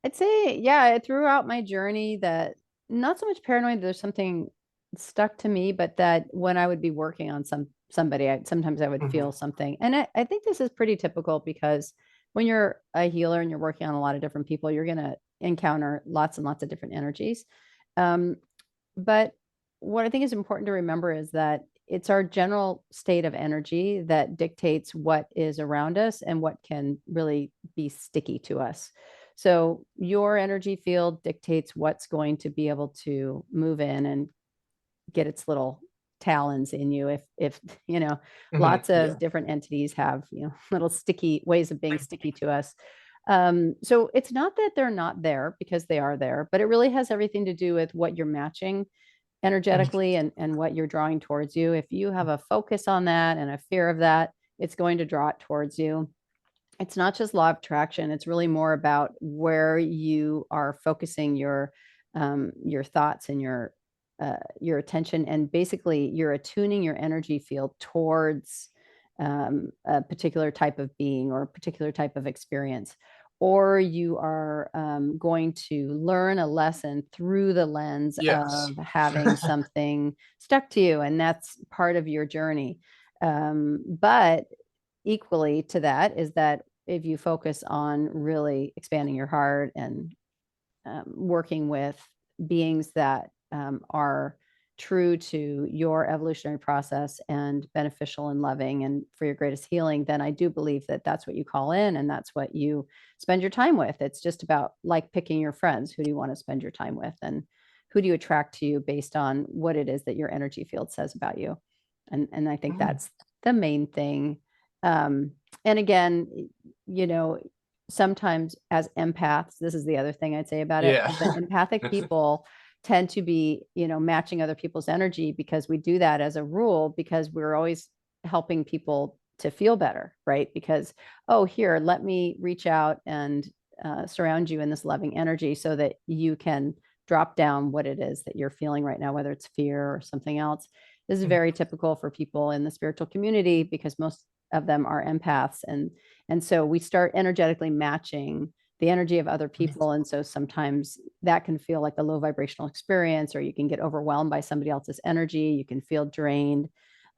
I'd say, yeah, throughout my journey, that not so much paranoid, there's something stuck to me, but that when I would be working on somebody, sometimes I would feel something. And I think this is pretty typical, because when you're a healer and you're working on a lot of different people, you're going to encounter lots and lots of different energies. But what I think is important to remember is that it's our general state of energy that dictates what is around us and what can really be sticky to us. So your energy field dictates what's going to be able to move in and get its little talons in you. If lots of different entities have, little sticky ways of being sticky to us. So it's not that they're not there, because they are there, but it really has everything to do with what you're matching energetically and what you're drawing towards you. If you have a focus on that and a fear of that, it's going to draw it towards you. It's not just law of attraction. It's really more about where you are focusing your thoughts and your attention, and basically you're attuning your energy field towards a particular type of being or a particular type of experience, or you are going to learn a lesson through the lens of having something stuck to you, and that's part of your journey. But equally to that is that if you focus on really expanding your heart and working with beings that are true to your evolutionary process and beneficial and loving and for your greatest healing, then I do believe that that's what you call in, and that's what you spend your time with. It's just about like picking your friends. Who do you want to spend your time with, and who do you attract to you based on what it is that your energy field says about you? And I think that's the main thing. And again, sometimes as empaths, this is the other thing I'd say about it, is that empathic people tend to be, matching other people's energy, because we do that as a rule, because we're always helping people to feel better, right? Because, oh, here, let me reach out and surround you in this loving energy so that you can drop down what it is that you're feeling right now, whether it's fear or something else. This is very typical for people in the spiritual community, because most of them are empaths. And so we start energetically matching the energy of other people. And so sometimes that can feel like a low vibrational experience, or you can get overwhelmed by somebody else's energy. You can feel drained.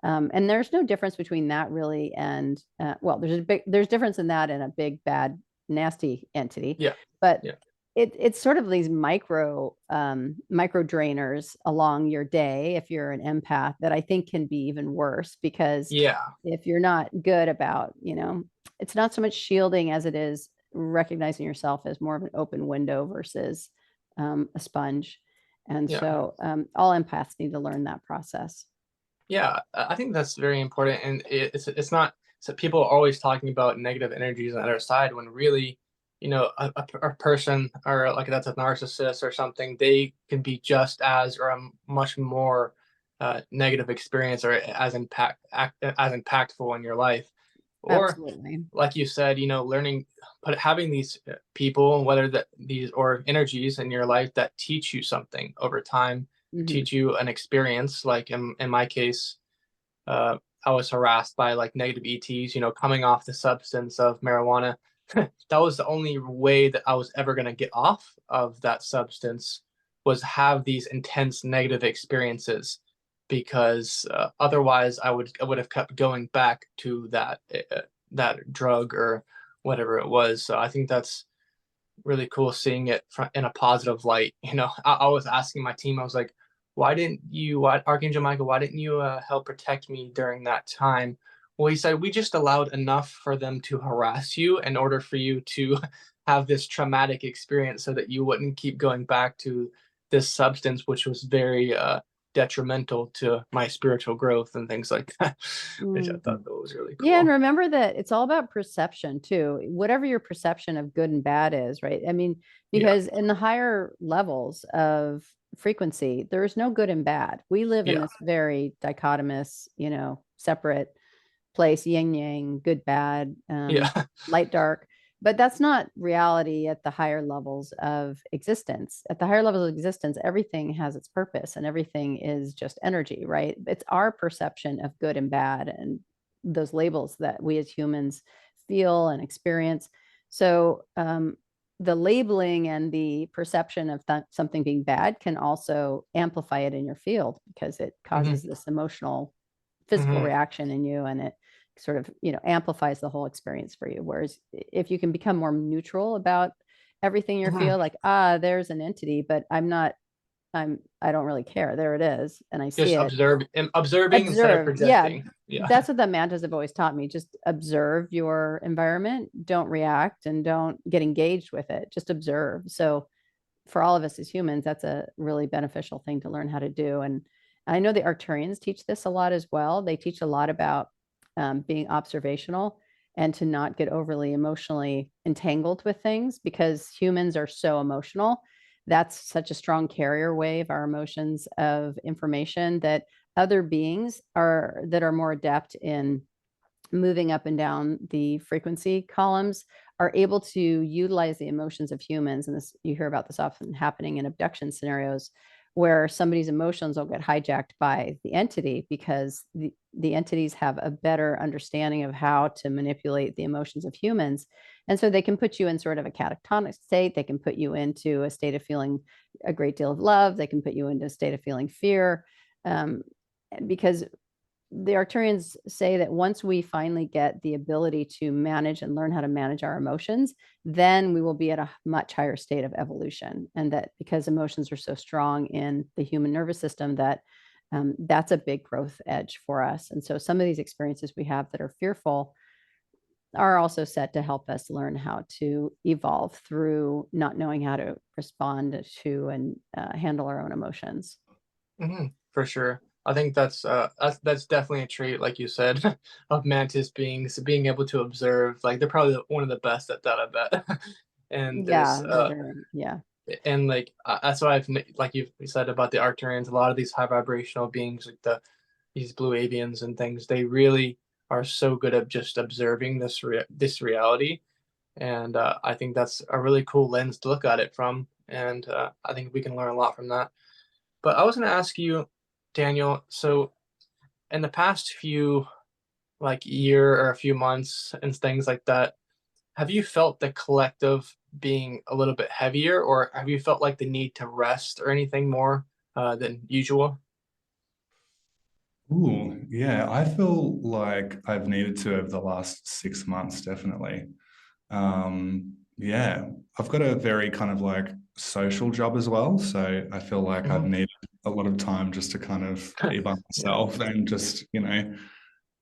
And there's no difference between that really. And there's difference in that and a big, bad, nasty entity. But it's sort of these micro drainers along your day, if you're an empath, that I think can be even worse, because if you're not good about, it's not so much shielding as it is recognizing yourself as more of an open window versus a sponge. And Yeah. so all empaths need to learn that process. Yeah, I think that's very important, and it's not, so people are always talking about negative energies on the other side when really, a person or like that's a narcissist or something, they can be just as or a much more negative experience or as impactful in your life, or Absolutely. like you said, learning, but having these people, whether that these or energies in your life that teach you something over time, Mhm. teach you an experience. Like in my case, uh, I was harassed by like negative ETs, coming off the substance of marijuana. That was the only way that I was ever going to get off of that substance, was have these intense negative experiences, because otherwise I would have kept going back to that drug or whatever it was. So I think that's really cool seeing it in a positive light. I was asking my team, I was like, why, Archangel Michael, why didn't you help protect me during that time? Well, he said, we just allowed enough for them to harass you in order for you to have this traumatic experience so that you wouldn't keep going back to this substance, which was very detrimental to my spiritual growth and things like that, which I thought that was really Yeah, and cool. remember that it's all about perception too. Whatever your perception of good and bad is, right? I mean, Yeah, because in the higher levels of frequency, there is no good and bad. We live in yeah, this very dichotomous, separate place, yin yang, good, bad, yeah. light, dark. But that's not reality at the higher levels of existence. At the higher levels of existence, everything has its purpose and everything is just energy, right? It's our perception of good and bad and those labels that we as humans feel and experience. So, the labeling and the perception of something being bad can also amplify it in your field because it Hmm. causes this emotional, physical Hmm. reaction in you, and it sort of amplifies the whole experience for you. Whereas if you can become more neutral about everything you Hmm. feel, like, there's an entity, but I don't really care, there it is and I see Just it. observing instead of Observe, yeah. projecting. Yeah. That's what the mantas have always taught me. Just observe your environment, don't react and don't get engaged with it, just observe. So for all of us as humans, that's a really beneficial thing to learn how to do. And I know the Arcturians teach this a lot as well. They teach a lot about being observational and to not get overly emotionally entangled with things, because humans are so emotional. That's such a strong carrier wave, our emotions of information, that other beings are that are more adept in moving up and down the frequency columns are able to utilize the emotions of humans. And this, you hear about this often happening in abduction scenarios where somebody's emotions will get hijacked by the entity because the entities have a better understanding of how to manipulate the emotions of humans. And so they can put you in sort of a catatonic state. They can put you into a state of feeling a great deal of love. They can put you into a state of feeling fear. Because the Arcturians say that once we finally get the ability to manage and learn how to manage our emotions, then we will be at a much higher state of evolution. And that because emotions are so strong in the human nervous system, that that's a big growth edge for us. And so some of these experiences we have that are fearful are also set to help us learn how to evolve through not knowing how to respond to and handle our own emotions. For sure. I think that's definitely a trait, like you said, of mantis beings, being able to observe. Like they're probably one of the best at that, I bet. And there's Yeah, they're very, yeah. and like that's why like you said about the Arcturians, a lot of these high vibrational beings, like these blue avians and things, they really are so good at just observing this reality. And I think that's a really cool lens to look at it from, and I think we can learn a lot from that. But I was going to ask you, Daniel, so in the past few like year or a few months and things like that, have you felt the collective being a little bit heavier, or have you felt like the need to rest or anything more than usual? Ooh, yeah, I feel like I've needed to over the last 6 months, definitely. Yeah, I've got a very kind of like social job as well. So I feel like I've Hmm. needed a lot of time just to kind of be by Yeah. myself and just,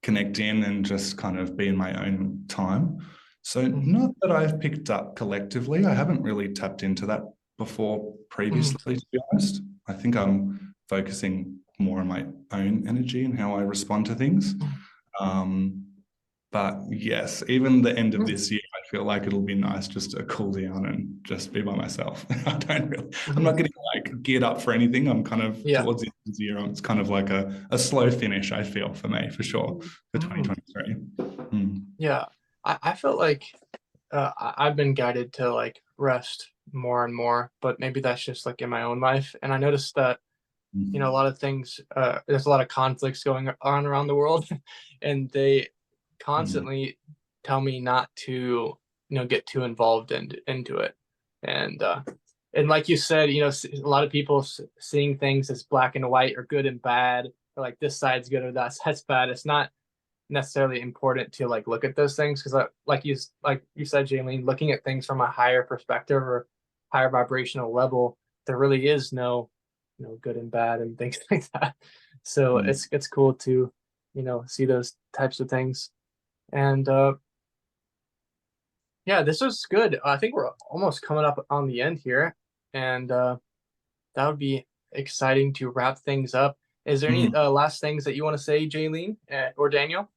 connect in and just kind of be in my own time. So Hmm. not that I've picked up collectively. I haven't really tapped into that before Hmm. previously, to be honest. I think I'm focusing more on my own energy and how I respond to things. But yes, even the end of this year, I feel like it'll be nice just to cool down and just be by myself. I'm not getting like geared up for anything. I'm kind of Yeah. towards the end of this year. It's kind of like a slow finish, I feel, for me, for sure, for 2023. Yeah. I felt like I've been guided to like rest more and more, but maybe that's just like in my own life. And I noticed that, you know, a lot of things, there's a lot of conflicts going on around the world, and they constantly tell me not to, you know, get too involved into it. And like you said, you know, a lot of people seeing things as black and white or good and bad, or like this side's good or that side's bad. It's not necessarily important to like look at those things, because like you said, Jaylene, looking at things from a higher perspective or higher vibrational level, there really is no, you know, good and bad and things like that. So it's cool to, you know, see those types of things. And yeah, this was good. I think we're almost coming up on the end here, and that would be exciting to wrap things up. Is there any last things that you want to say, Jaylene, or Daniel?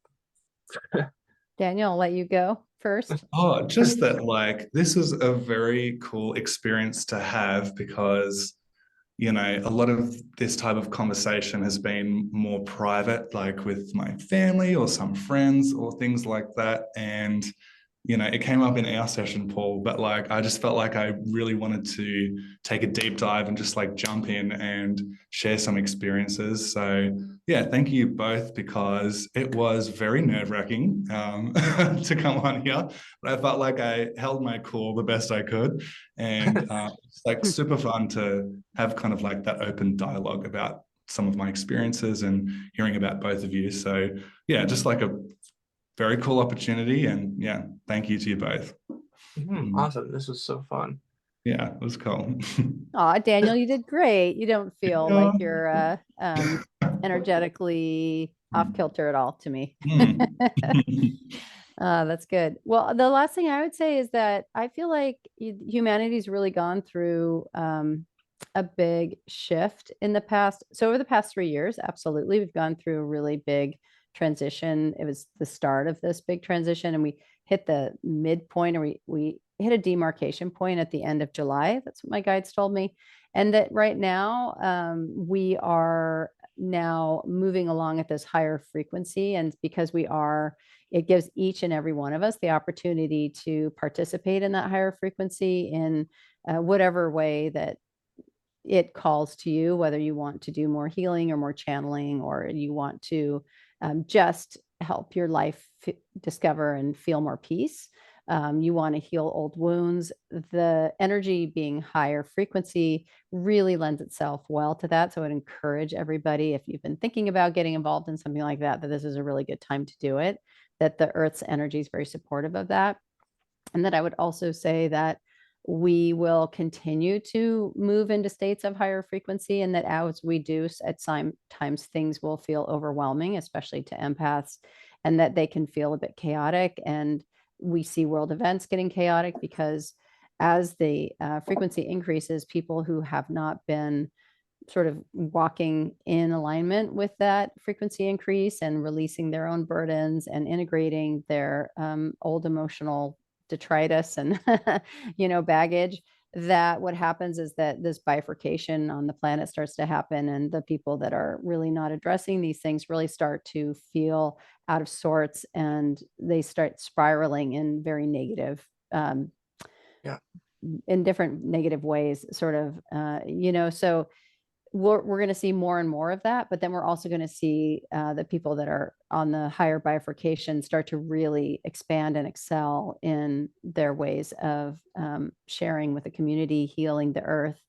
Daniel, I'll let you go first. Oh, just that, like, this is a very cool experience to have because, you know, a lot of this type of conversation has been more private, like with my family or some friends or things like that. And, you know, it came up in our session, Paul, but like I just felt like I really wanted to take a deep dive and just like jump in and share some experiences. So yeah, thank you both, because it was very nerve-wracking to come on here, but I felt like I held my cool the best I could. And it's like super fun to have kind of like that open dialogue about some of my experiences and hearing about both of you. So yeah, just like a very cool opportunity, and yeah, thank you to you both. Awesome. This was so fun. Yeah, it was cool. Aw, Daniel, you did great. You don't feel like you're energetically off kilter at all to me. That's good. Well, the last thing I would say is that I feel like humanity's really gone through a big shift in the past. So over the past 3 years, absolutely, we've gone through a really big transition. It was the start of this big transition, and we hit the midpoint, or we hit a demarcation point at the end of July. That's what my guides told me. And that right now, we are now moving along at this higher frequency. And because we are, it gives each and every one of us the opportunity to participate in that higher frequency in whatever way that it calls to you, whether you want to do more healing or more channeling, or you want to just help your life discover and feel more peace. You want to heal old wounds. The energy being higher frequency really lends itself well to that. So I'd encourage everybody, if you've been thinking about getting involved in something like that, that this is a really good time to do it, that the Earth's energy is very supportive of that. And that I would also say that we will continue to move into states of higher frequency, and that as we do, at times things will feel overwhelming, especially to empaths, and that they can feel a bit chaotic. And we see world events getting chaotic because as the frequency increases, people who have not been sort of walking in alignment with that frequency increase and releasing their own burdens and integrating their old emotional detritus and baggage, that what happens is that this bifurcation on the planet starts to happen, and the people that are really not addressing these things really start to feel out of sorts, and they start spiraling in very negative in different negative ways, sort of so we're going to see more and more of that. But then we're also going to see the people that are on the higher bifurcation start to really expand and excel in their ways of sharing with the community, healing the earth,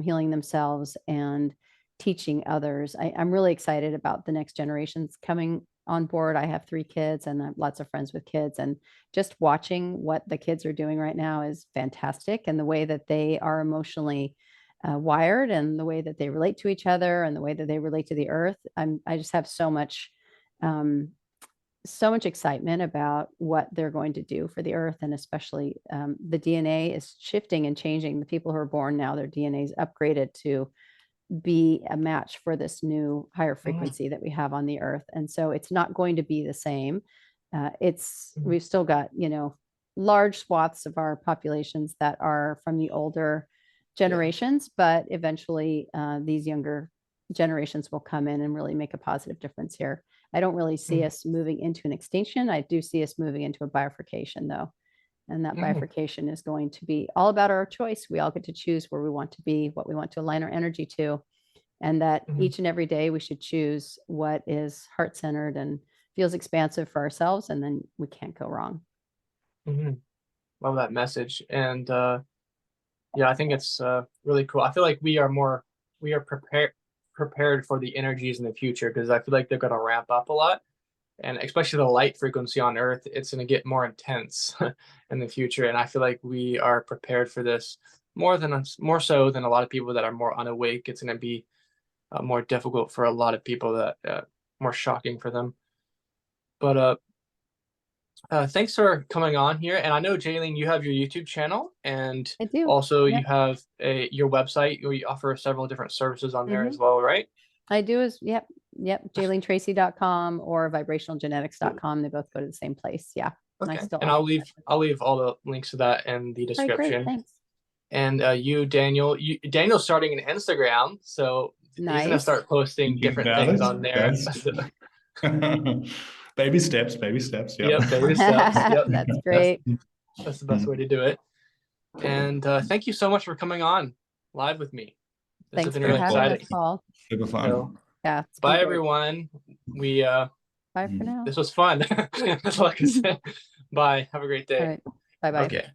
healing themselves, and teaching others. I'm really excited about the next generations coming on board. I have 3 kids and I have lots of friends with kids, and just watching what the kids are doing right now is fantastic. And the way that they are emotionally wired, and the way that they relate to each other, and the way that they relate to the earth. I just have so much excitement about what they're going to do for the earth. And especially the DNA is shifting and changing. The people who are born now, their DNA is upgraded to be a match for this new higher frequency that we have on the earth. And so it's not going to be the same. We've still got, large swaths of our populations that are from the older generations, but eventually these younger generations will come in and really make a positive difference here. I don't really see us moving into an extinction. I do see us moving into a bifurcation, though. And that bifurcation is going to be all about our choice. We all get to choose where we want to be, what we want to align our energy to. And that each and every day we should choose what is heart-centered and feels expansive for ourselves. And then we can't go wrong. Love that message. And I think it's really cool. I feel like we are prepared for the energies in the future, because I feel like they're going to ramp up a lot. And especially the light frequency on Earth, it's going to get more intense in the future. And I feel like we are prepared for this more so than a lot of people that are more unawake. It's going to be more difficult for a lot of people, that more shocking for them. But thanks for coming on here. And I know, Jeilene, you have your YouTube channel, and I do. Also you have your website. You offer several different services on there as well, right? I do. Yep. JaileneTracy.com or vibrationalgenetics.com. They both go to the same place. Yeah. Okay. And I'll leave all the links to that in the description. Great, thanks. And Daniel's starting an Instagram, so he's gonna start posting different things on there. Baby steps. Yep. Baby steps. Yep. That's great. That's the best way to do it. And thank you so much for coming on live with me. This Thanks has been for really having exciting. us, Paul. Super fun. So, yeah. Bye, everyone. Bye for now. This was fun. That's all I can say. Bye. Have a great day. All right. Bye-bye. Okay.